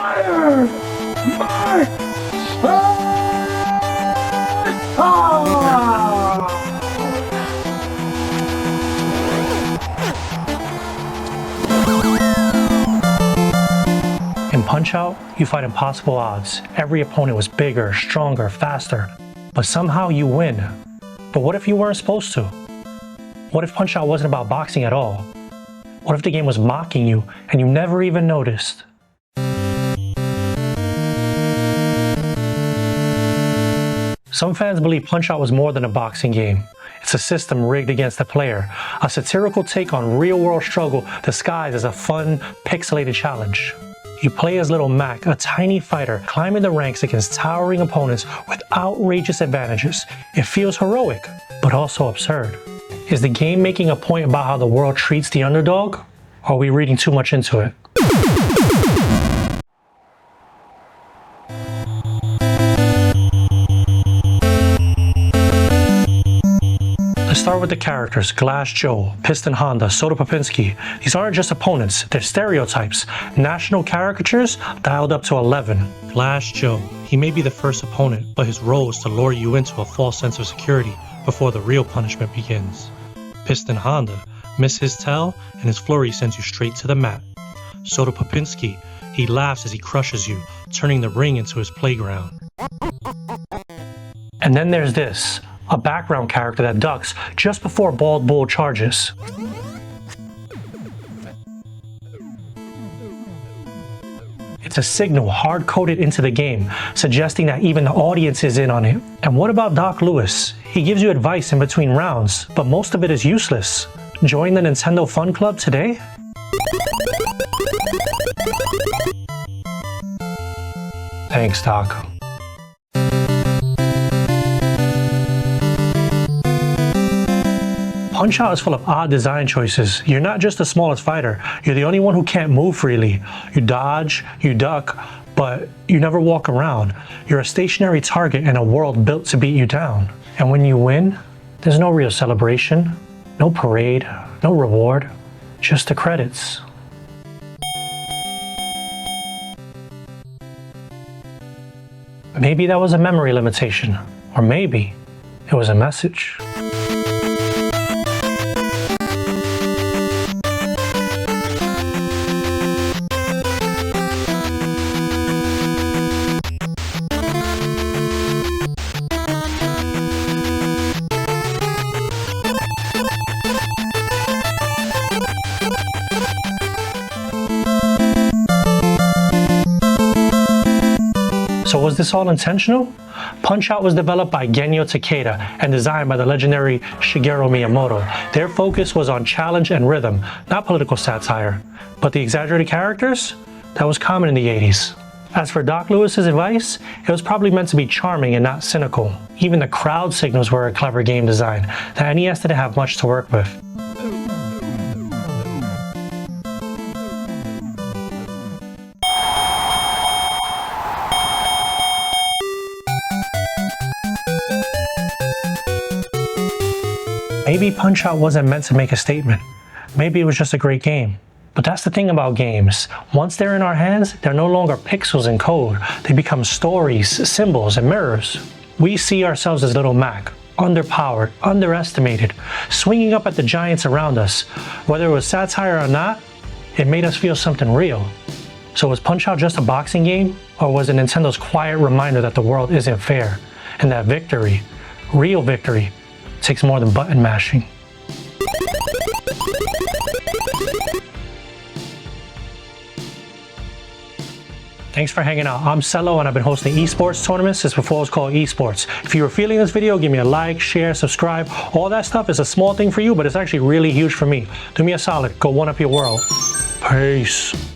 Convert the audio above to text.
Fire! Fire! In Punch-Out, you fight impossible odds. Every opponent was bigger, stronger, faster. But somehow you win. But what if you weren't supposed to? What if Punch-Out wasn't about boxing at all? What if the game was mocking you and you never even noticed? Some fans believe Punch-Out was more than a boxing game. It's a system rigged against the player, a satirical take on real-world struggle disguised as a fun, pixelated challenge. You play as Little Mac, a tiny fighter climbing the ranks against towering opponents with outrageous advantages. It feels heroic, but also absurd. Is the game making a point about how the world treats the underdog? Or are we reading too much into it? Let's start with the characters: Glass Joe, Piston Honda, Soda Popinski. These aren't just opponents, they're stereotypes, national caricatures dialed up to 11. Glass Joe, he may be the first opponent, but his role is to lure you into a false sense of security before the real punishment begins. Piston Honda, miss his tell and his flurry sends you straight to the mat. Soda Popinski, he laughs as he crushes you, turning the ring into his playground. And then there's this, a background character that ducks just before Bald Bull charges. It's a signal hard-coded into the game, suggesting that even the audience is in on it. And what about Doc Lewis? He gives you advice in between rounds, but most of it is useless. Join the Nintendo Fun Club today? Thanks, Doc. Punch-Out is full of odd design choices. You're not just the smallest fighter, you're the only one who can't move freely. You dodge, you duck, but you never walk around. You're a stationary target in a world built to beat you down. And when you win, there's no real celebration, no parade, no reward, just the credits. Maybe that was a memory limitation, or maybe it was a message. So was this all intentional? Punch-Out was developed by Genyo Takeda and designed by the legendary Shigeru Miyamoto. Their focus was on challenge and rhythm, not political satire. But the exaggerated characters? That was common in the 80s. As for Doc Lewis's advice, it was probably meant to be charming and not cynical. Even the crowd signals were a clever game design. The NES didn't have much to work with. Maybe Punch-Out wasn't meant to make a statement. Maybe it was just a great game. But that's the thing about games. Once they're in our hands, they're no longer pixels and code. They become stories, symbols, and mirrors. We see ourselves as Little Mac, underpowered, underestimated, swinging up at the giants around us. Whether it was satire or not, it made us feel something real. So was Punch-Out just a boxing game? Or was it Nintendo's quiet reminder that the world isn't fair? And that victory, real victory, takes more than button mashing. Thanks for hanging out. I'm Cello and I've been hosting esports tournaments since before it was called esports. If you were feeling this video, give me a like, share, subscribe. All that stuff is a small thing for you, but it's actually really huge for me. Do me a solid, go one up your world. Peace.